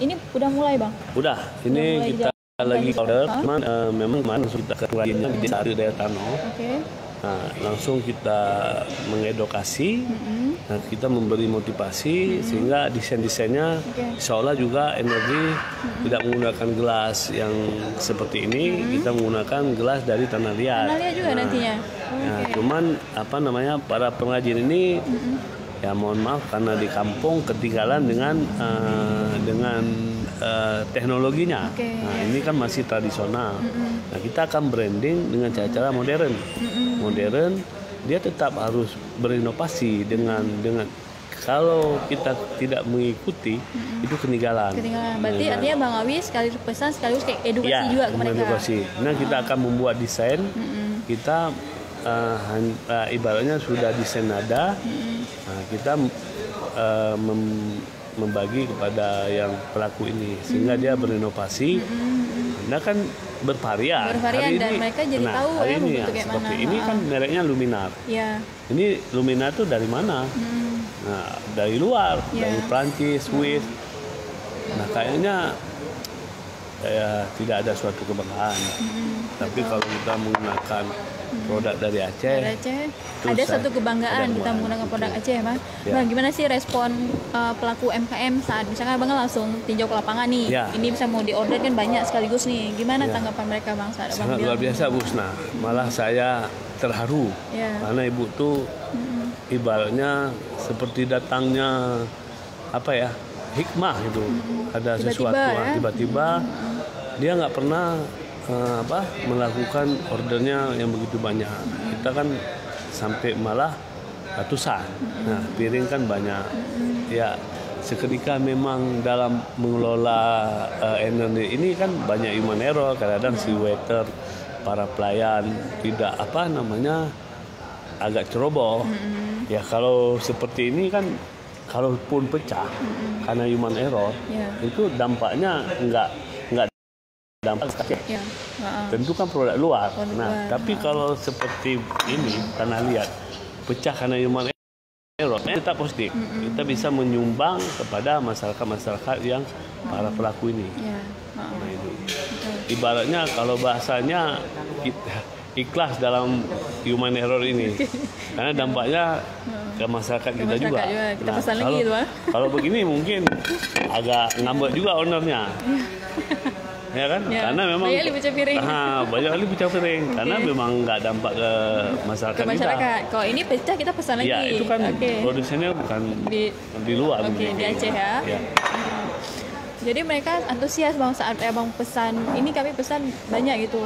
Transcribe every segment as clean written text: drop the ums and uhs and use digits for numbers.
Ini udah mulai Bang? Udah, ini kita lagi order, cuman memang kemarin langsung kita kerjainnya di Sari Daya Tano. Oke. Nah, langsung kita mengedukasi, nah, kita memberi motivasi sehingga desain-desainnya seolah juga energi tidak menggunakan gelas yang seperti ini, kita menggunakan gelas dari tanah liat. Tanah liat juga nantinya. Nah, cuman apa namanya para pengrajin ini ya mohon maaf karena di kampung ketinggalan dengan teknologinya. Nah, ini kan masih tradisional. Nah, kita akan branding dengan cara-cara modern. Modern, dia tetap harus berinovasi dengan kalau kita tidak mengikuti itu ketinggalan. Berarti artinya Bang Awi sekali pesan sekaligus kayak edukasi juga ke mereka. Edukasi. Nah, kita akan membuat desain. Kita ibaratnya sudah desain ada. Nah, kita membagi kepada yang pelaku ini sehingga dia berinovasi. Nah, kan bervarian hari dan ini, mereka jadi tahu hari ini ya, seperti mana. ini kan mereknya Luminar. Ya. Ini Luminar tuh dari mana? Nah, dari luar, dari Prancis, Swiss. Nah, kayaknya tidak ada suatu kebanggaan. Tapi kalau kita menggunakan produk dari Aceh, ada satu kebanggaan kita menggunakan produk Aceh, Bang. Bang, gimana sih respon pelaku UMKM saat misalnya Bang langsung tinjau ke lapangan nih, ini bisa mau diorder kan banyak sekaligus nih, gimana tanggapan mereka Bang saat Abang sangat luar biasa Bu Husna, malah saya terharu karena Ibu tuh ibaratnya seperti datangnya apa ya, hikmah gitu, ada sesuatu tiba-tiba dia nggak pernah melakukan ordernya yang begitu banyak. Kita kan sampai malah ratusan. Nah, piring kan banyak. Ya, seketika memang dalam mengelola energi ini kan banyak human error. Kadang-kadang si waiter, para pelayan tidak agak ceroboh. Ya, kalau seperti ini kan kalaupun pecah karena human error, itu dampaknya enggak dampak sekali. Tentu kan produk luar. Tapi kalau seperti ini tanah liat pecah karena human error, tetap positif. Kita bisa menyumbang kepada masyarakat yang para pelaku ini. Nah, itu. Ibaratnya kalau bahasanya ikhlas dalam human error ini, karena dampaknya ke masyarakat kita juga. Kita pesan lagi itu, kalau begini mungkin agak ngambek juga ownernya. Ya kan, karena memang banyak kali pecah piring, karena memang nggak dampak ke masyarakat kita. Kalau ini pecah kita pesan lagi. Ya, itu kan produksinya bukan di luar. Di Aceh ya. Jadi mereka antusias Bang saat Abang pesan. Ini kami pesan banyak gitu.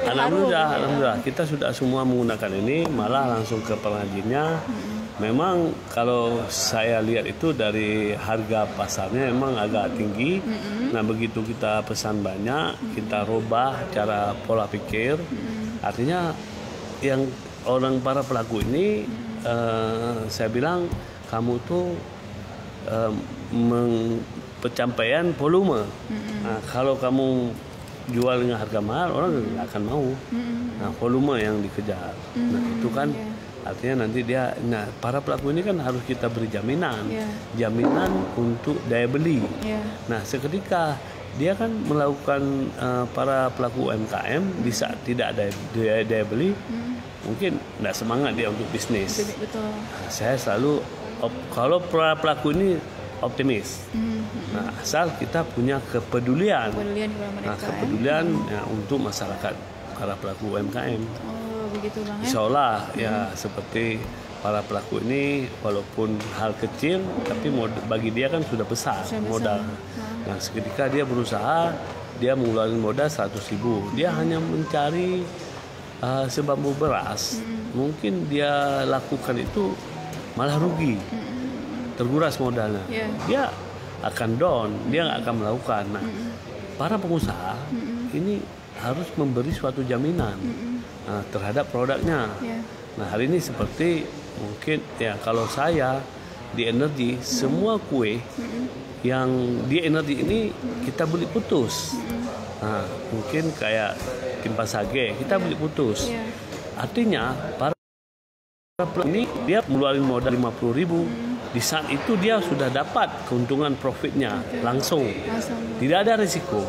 Alhamdulillah, kita sudah semua menggunakan ini, malah langsung ke pengrajinnya. Memang kalau saya lihat itu dari harga pasarnya memang agak tinggi. Nah, begitu kita pesan banyak, kita rubah cara pola pikir. Artinya yang orang para pelaku ini, saya bilang kamu tuh pencapaian volume. Nah, kalau kamu jual dengan harga mahal, orang nggak akan mau. Nah, volume yang dikejar. Nah, itu kan artinya nanti para pelaku ini kan harus kita beri jaminan untuk daya beli. Nah, seketika dia kan melakukan para pelaku UMKM di saat tidak ada daya beli, mungkin tidak semangat dia untuk bisnis. Betul. Nah, saya selalu kalau para pelaku ini optimis. Nah, asal kita punya kepedulian kepedulian untuk masyarakat para pelaku UMKM. Begitu Bang, Insya seperti para pelaku ini walaupun hal kecil tapi bagi dia kan sudah besar modal. Nah, seketika dia berusaha, dia mengeluarkan modal 100.000, dia hanya mencari sebambu beras, mungkin dia lakukan itu malah rugi, terkuras modalnya, dia akan down, dia nggak akan melakukan. Nah, para pengusaha ini harus memberi suatu jaminan terhadap produknya. Nah, hari ini seperti mungkin kalau saya di energi, semua kue yang di energi ini kita beli putus. Nah, mungkin kayak kipas sage kita beli putus. Artinya para pelaku ini dia ngeluarin modal 50.000, di saat itu dia sudah dapat keuntungan profitnya langsung. Tidak ada risiko.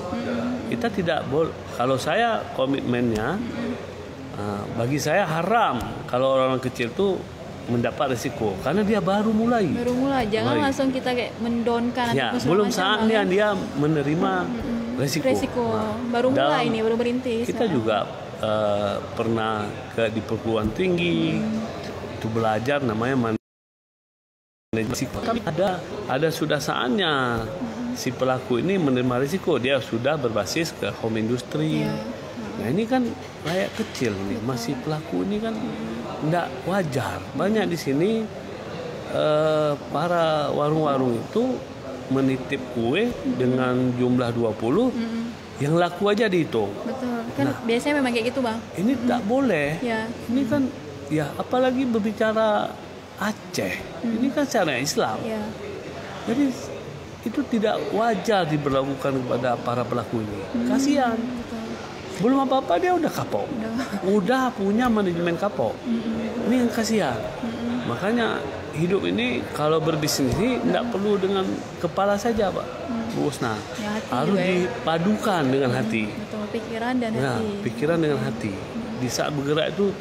Kita tidak boleh. Kalau saya komitmennya, bagi saya haram kalau orang kecil tuh mendapat risiko karena dia baru mulai. Jangan langsung kita kayak mendonkan. Ya, belum saatnya dia menerima risiko. Baru mulai ini, baru berintis. Kita juga pernah di perguruan tinggi itu belajar namanya risiko. Tapi ada sudah saatnya si pelaku ini menerima risiko. Dia sudah berbasis ke home industry. Nah ini kan rakyat kecil nih, masih pelaku ini kan tidak wajar. Banyak di sini para warung-warung itu menitip kue dengan jumlah 20, yang laku aja dihitung. Betul. Kan biasanya memang kayak gitu, Bang. Ini tak boleh. Ini kan apalagi berbicara Aceh. Ini kan syariat Islam. Jadi itu tidak wajar diberlakukan kepada para pelaku ini. Kasihan. Belum apa-apa dia udah kapok. Udah punya manajemen kapok. Ini yang kasihan. Makanya hidup ini kalau berbisnis ini tidak perlu dengan kepala saja, Pak. Bu Husna. Harus dipadukan dengan hati. Betul, pikiran dan hati. Pikiran dengan hati. Di saat bergerak itu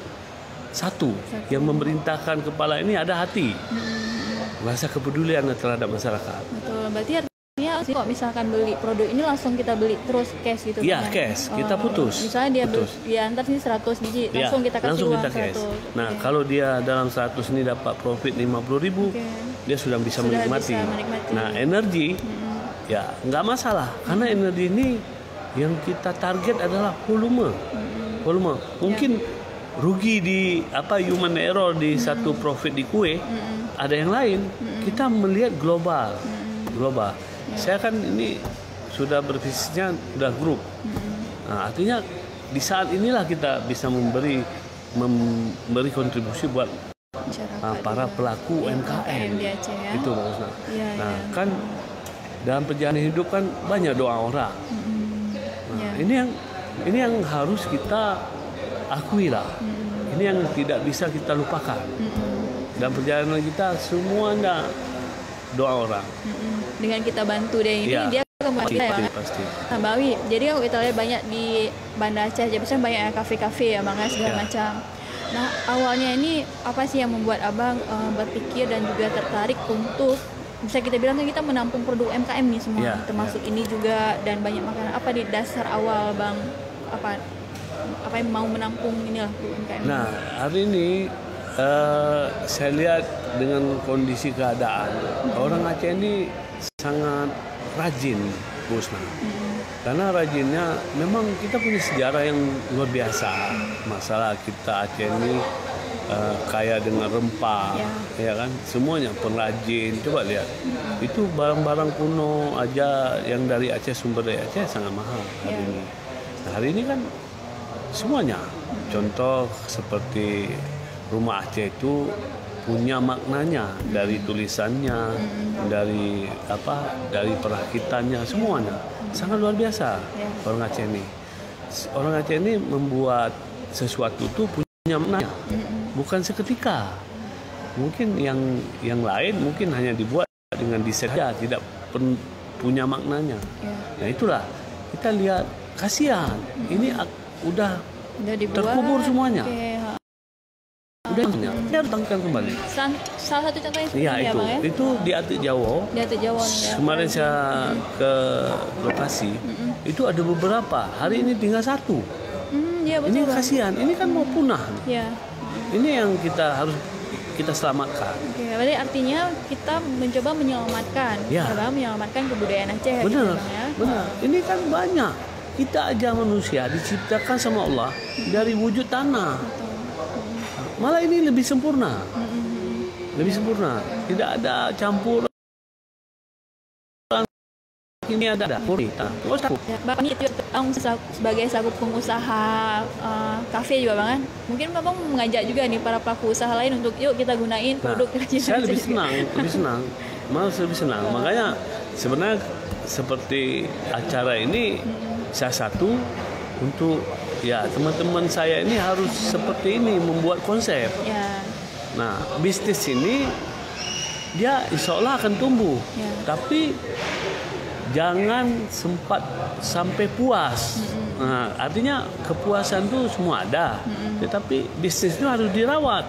satu yang memerintahkan kepala ini ada hati. Rasa kepedulian terhadap masyarakat. Betul. Berarti artinya kalau misalkan beli produk ini langsung kita beli terus cash gitu. Iya, cash. Kita putus. Misalnya dia antar sini 100 biji, langsung kita kasih uang 100. Nah, kalau dia dalam 100 ini dapat profit 50.000, dia sudah bisa menikmati. Nah, energi nggak masalah karena energi ini yang kita target adalah volume. Mungkin rugi di human error di satu profit di kue, ada yang lain. Kita melihat global. Saya kan ini sudah berbisnisnya sudah grup. Nah, artinya di saat inilah kita bisa memberi kontribusi buat para pelaku UMKM di Aceh, ya. Itu maksudnya. Kan dalam perjalanan hidup kan banyak doa orang. Ini yang harus kita akui lah. Ini yang tidak bisa kita lupakan. Dalam perjalanan kita semua doa orang. Dengan kita bantu dia ini, dia akan pasti. Nah, Bawi, jadi kalau kita lihat banyak di Banda Aceh, biasanya banyak kafe-kafe ya, Bang, segala macam. Nah, awalnya ini apa sih yang membuat Abang berpikir dan juga tertarik untuk bisa kita bilang kan kita menampung produk UMKM nih semua, termasuk ini juga dan banyak makanan. Apa di dasar awal Bang apa yang mau menampung inilah UMKM? Nah, hari ini saya lihat dengan kondisi keadaan orang Aceh ini sangat rajin, Bu Husna. Karena rajinnya memang kita punya sejarah yang luar biasa. Masalah kita Aceh ini kaya dengan rempah, ya kan? Semuanya pengrajin. Coba lihat, itu barang-barang kuno aja yang dari Aceh, sumber dari Aceh sangat mahal hari ini. Nah, hari ini kan semuanya. Contoh seperti rumah Aceh itu punya maknanya dari tulisannya, dari perakitannya, semuanya sangat luar biasa. Orang Aceh ini membuat sesuatu itu punya maknanya, bukan seketika. Mungkin yang lain mungkin hanya dibuat dengan desain saja, tidak punya maknanya. Nah, itulah kita lihat, kasihan ini udah terkubur semuanya. Dia datangkan kembali. Salah satu contohnya itu di Atik Jawa. Kemarin saya ke lokasi, itu ada beberapa. Hari ini tinggal satu. Ini kasihan. Ini kan mau punah. Ini yang harus kita selamatkan. Berarti artinya kita mencoba menyelamatkan, menyelamatkan kebudayaan Aceh. Benar. Ini kan banyak. Kita aja manusia diciptakan sama Allah dari wujud tanah. Malah ini lebih sempurna. Tidak ada campur. Ini ada murni. Bapak ini sebagai selaku pengusaha kafe juga, Bang, kan? Mungkin Bapak mengajak juga nih para pelaku usaha lain untuk yuk kita gunain produk kerajinan. Saya lebih senang. Makanya sebenarnya seperti acara ini salah satu untuk teman-teman saya ini harus seperti ini, membuat konsep. Nah, bisnis ini dia insya Allah akan tumbuh. Ya. Tapi jangan sampai puas. Nah, artinya kepuasan itu semua ada, tetapi bisnis itu harus dirawat,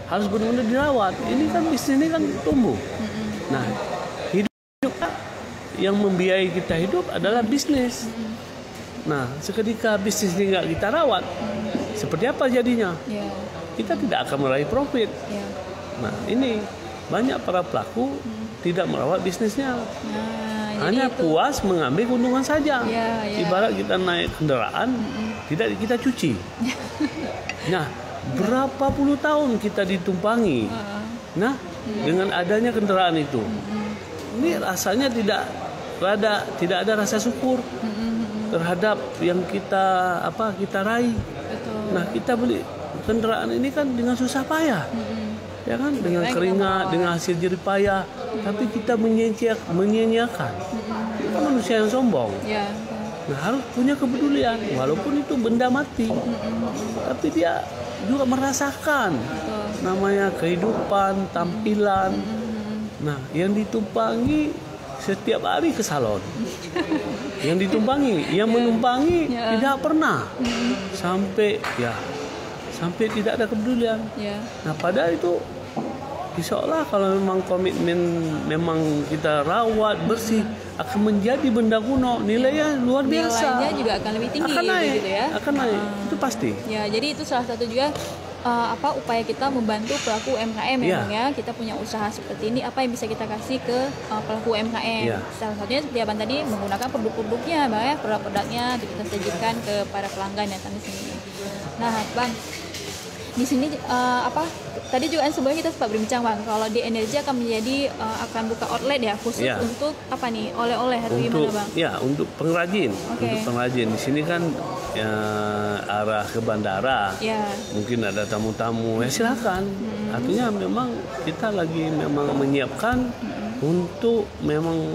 harus benar-benar dirawat. Ini kan bisnis ini kan tumbuh. Nah, hidup yang membiayai kita hidup adalah bisnis. Nah, seketika bisnis ini nggak kita rawat, seperti apa jadinya? Kita tidak akan meraih profit. Nah, ini banyak para pelaku tidak merawat bisnisnya. Hanya puas mengambil keuntungan saja. Ibarat kita naik kendaraan, tidak kita cuci. Nah, berapa puluh tahun kita ditumpangi. Nah, dengan adanya kendaraan itu, ini rasanya tidak ada rasa syukur terhadap yang kita raih. Nah, kita beli kendaraan ini kan dengan susah payah. Ya kan, dengan keringat, dengan hasil jerih payah, tapi kita menyia-nyiakan. Kita manusia yang sombong. Nah, harus punya kepedulian, walaupun itu benda mati, tapi dia juga merasakan namanya kehidupan, tampilan. Nah, yang ditumpangi setiap hari ke salon, yang menumpangi tidak pernah sampai tidak ada kepedulian. Nah, padahal itu insya Allah kalau memang komitmen memang kita rawat bersih akan menjadi benda kuno, nilainya luar biasa. Nilainya juga akan lebih tinggi, akan naik, gitu ya. Akan naik, itu pasti. Ya, jadi itu salah satu juga upaya kita membantu pelaku UMKM ya. Kita punya usaha seperti ini, apa yang bisa kita kasih ke pelaku UMKM? Salah satunya seperti Abang tadi menggunakan produk-produknya, Bang ya, produk-produknya kita sajikan ke para pelanggan yang datang di sini. Nah, Bang, di sini tadi juga sebelumnya kita sempat berbincang, Bang, kalau di Energi akan menjadi akan buka outlet ya khusus untuk apa nih, oleh-oleh atau gimana, Bang? Ya, untuk pengrajin. Untuk pengrajin di sini kan arah ke bandara. Mungkin ada tamu-tamu, ya silakan. Artinya memang kita lagi memang menyiapkan untuk memang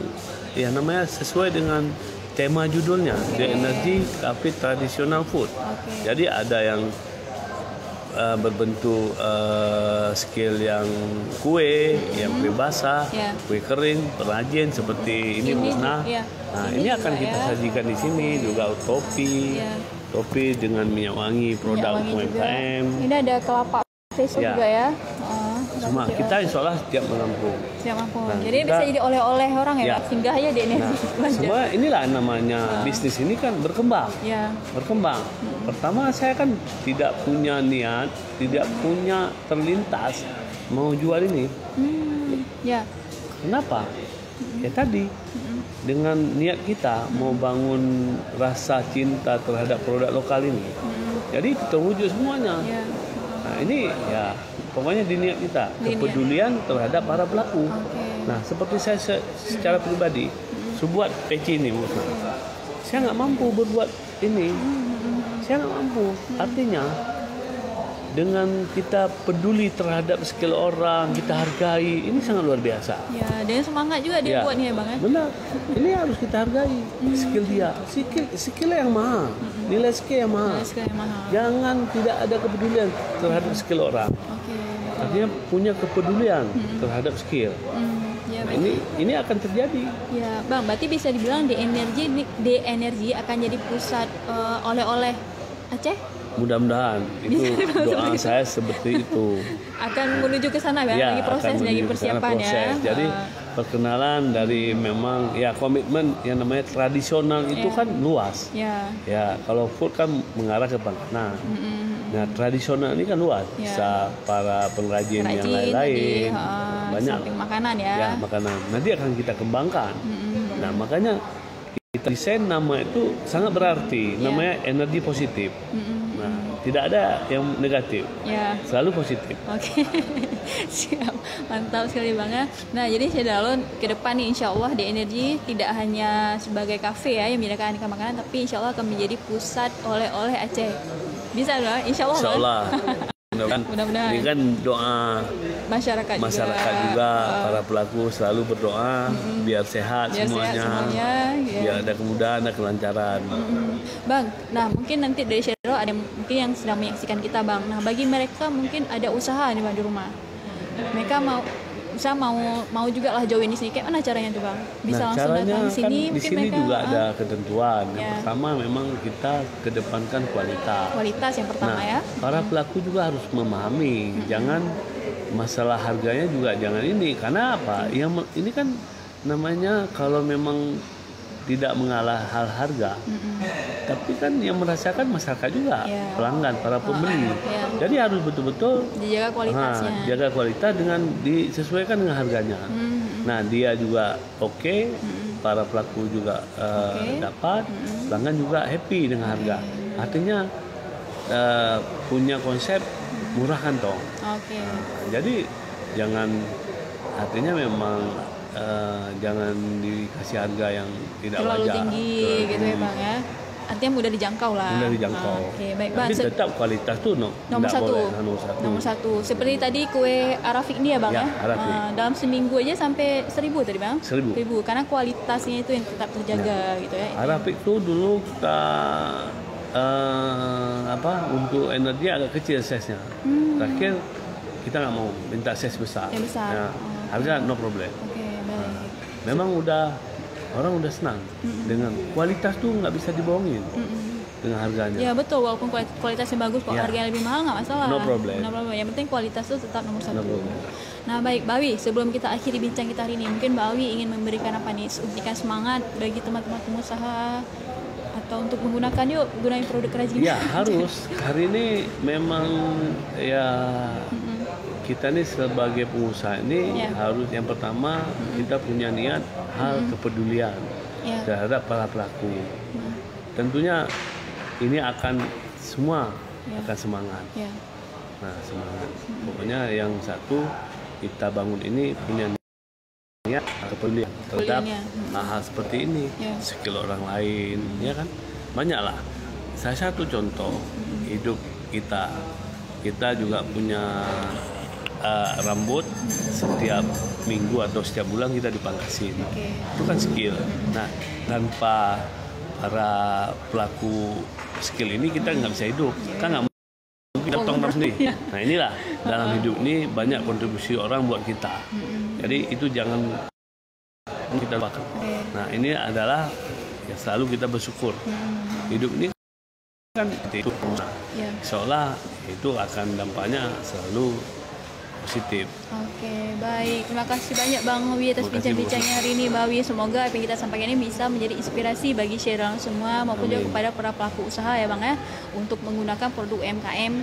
ya namanya sesuai dengan tema judulnya, The Energy Cafe Traditional Food. Jadi ada yang berbentuk skill yang kue basah, kue kering, pengrajin seperti ini musnah. Nah, ini akan kita sajikan di sini juga topi dengan minyak wangi produk UMKM. Ini ada kelapa face juga ya. Semua kita insya Allah siap menampung. Nah, jadi bisa jadi oleh-oleh orang ya, singgah aja di Energi. Semua inilah namanya bisnis ini kan berkembang. Berkembang. Pertama saya kan tidak punya niat, tidak punya terlintas mau jual ini. Kenapa? Ya tadi dengan niat kita mau bangun rasa cinta terhadap produk lokal ini. Jadi terwujud semuanya. Nah, ini ya pokoknya di niat kita, kepedulian terhadap para pelaku. Nah, seperti saya secara pribadi, buat peci ini, saya nggak mampu berbuat ini. Saya nggak mampu. Artinya, dengan kita peduli terhadap skill orang, kita hargai, ini sangat luar biasa. Ya, dan semangat juga dia buat nih ya, Bang. Benar, ini harus kita hargai skill dia. Skill yang mahal, nilai skill yang mahal. Jangan tidak ada kepedulian terhadap skill orang. Artinya punya kepedulian terhadap skill. Nah, ini akan terjadi. Ya, Bang, berarti bisa dibilang di Energi akan jadi pusat oleh-oleh Aceh? Mudah-mudahan itu doa saya seperti itu. Akan menuju ke sana ya, lagi proses, lagi persiapan ya. Jadi perkenalan dari memang ya komitmen yang namanya tradisional itu kan luas. Ya, kalau food kan mengarah ke makanan. Nah, tradisional ini kan luas. Bisa para pengrajin yang lain-lain. Banyak makanan ya. Ya, makanan. Nanti akan kita kembangkan. Nah, makanya kita desain nama itu sangat berarti. Namanya energi positif. Nah, tidak ada yang negatif, selalu positif. Oke, siap, mantap sekali Bang ya. Nah, jadi Syedalon ke depan nih Insya Allah di Energi tidak hanya sebagai kafe ya yang menyediakan aneka makanan, tapi Insya Allah akan menjadi pusat oleh-oleh Aceh. Bisa lah, Insya Allah. Insya Allah. Mudah-mudahan. Ini kan doa masyarakat juga para pelaku selalu berdoa biar sehat semuanya, biar ada kemudahan, ada kelancaran. Bang, nah mungkin nanti dari Syedro ada mungkin yang sedang menyaksikan kita Bang. Nah bagi mereka mungkin ada usaha nih Bang di rumah. Mereka mau bisa mau juga lah join di sini, kayak mana caranya tuh Bang? Bisa langsung caranya datang di sini, kan di mungkin sini mereka, juga ada ketentuan. Yang Ya. pertama memang kita kedepankan kualitas. kualitas yang pertama Nah, ya. para pelaku juga harus memahami, jangan masalah harganya juga jangan ini, karena apa? Yang ini kan namanya kalau memang tidak mengalah hal harga, tapi kan yang merasakan masyarakat juga, Ya. pelanggan, para pembeli. Ya. Jadi harus betul-betul Dijaga kualitasnya. jaga kualitas dengan disesuaikan dengan harganya. Nah, dia juga oke, para pelaku juga dapat, pelanggan juga happy dengan harga. Artinya punya konsep murah kantong. Oke. Jadi jangan, artinya memang jangan dikasih harga yang tidak Terlalu wajar. tinggi gitu ya Bang ya. Artinya mudah dijangkau lah. Mudah dijangkau. Oke, baik Bang. Tapi tetap kualitas tuh Nomor nggak satu. boleh, nomor satu. Nomor satu. Seperti tadi kue Arafik ini ya Bang Ya, ya. Arafik. Dalam seminggu aja sampai 1.000 tadi Bang. 1.000. Karena kualitasnya itu yang tetap terjaga gitu ya. Arafik tuh dulu kita untuk energi agak kecil size-nya. Terakhir kita nggak mau minta size besar. Yang besar. Ya, harga no problem. Oke, baik. Memang orang udah senang dengan kualitas tuh nggak bisa dibohongin dengan harganya. Ya betul, walaupun kualitasnya bagus kok Ya. harganya lebih mahal nggak masalah. No problem. No problem. Yang penting kualitas itu tetap nomor satu. No problem. Nah baik, Bawi, sebelum kita akhiri bincang kita hari ini, mungkin Bawi ingin memberikan apa nih, suntikan semangat bagi teman-teman pengusaha atau untuk menggunakan gunain produk kerajinan. Ya harus. Hari ini memang ya kita nih sebagai pengusaha ini Ya. harus yang pertama kita punya niat hal kepedulian Ya. terhadap para pelaku. Tentunya ini akan semua Ya. akan semangat. Ya. Nah semangat. Pokoknya yang satu kita bangun ini punya niat kepedulian terhadap Kepeduliannya. hal seperti ini, Ya. skill orang lain, ya kan banyaklah. Saya satu contoh hidup kita juga punya rambut setiap minggu atau setiap bulan kita dipangkasin. Oke. Itu kan skill. Nah, tanpa para pelaku skill ini kita nggak bisa hidup. Kan nggak mungkin kita tong sendiri. Nah, inilah dalam hidup ini banyak kontribusi orang buat kita. Jadi itu jangan kita lupakan. Nah, ini adalah ya selalu kita bersyukur. Hidup ini kan itu Ya. seolah itu akan dampaknya selalu positif. Oke, baik. Terima kasih banyak Bang Wi atas Terima kasih, bincang-bincangnya hari ini, Bang Wi. Semoga apa yang kita sampaikan ini bisa menjadi inspirasi bagi shareholder semua maupun juga Amin. kepada para pelaku usaha ya Bang ya, untuk menggunakan produk UMKM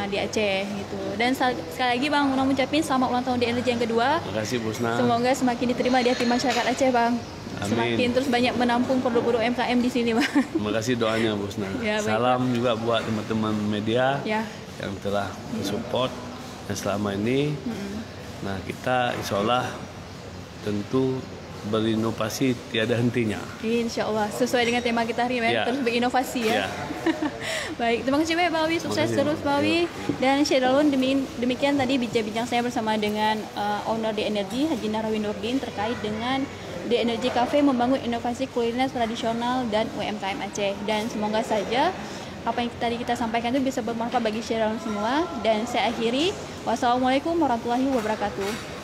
di Aceh gitu. Dan sekali lagi Bang, mau ngucapin selamat ulang tahun di Energi yang kedua. Terima kasih Busna. Semoga semakin diterima di hati masyarakat Aceh Bang. Amin. Semakin terus banyak menampung produk-produk UMKM di sini Bang. Terima kasih doanya Busna. Ya, baik. Salam juga buat teman-teman media Ya. yang telah mensupport dan selama ini. Nah kita insya Allah tentu berinovasi tiada hentinya. Insya Allah sesuai dengan tema kita hari ini Ya. terus berinovasi ya. Ya. Baik, terima kasih banyak Pak Wi, sukses kasih. terus Pak Wi. Dan Syedalun, demikian tadi bincang-bincang saya bersama dengan owner The Energy Haji Nahrawi Nurdin terkait dengan The Energy Cafe membangun inovasi kuliner tradisional dan UMKM Aceh. Dan semoga saja apa yang tadi kita sampaikan itu bisa bermanfaat bagi Syedalun semua. Dan saya akhiri, wassalamualaikum warahmatullahi wabarakatuh.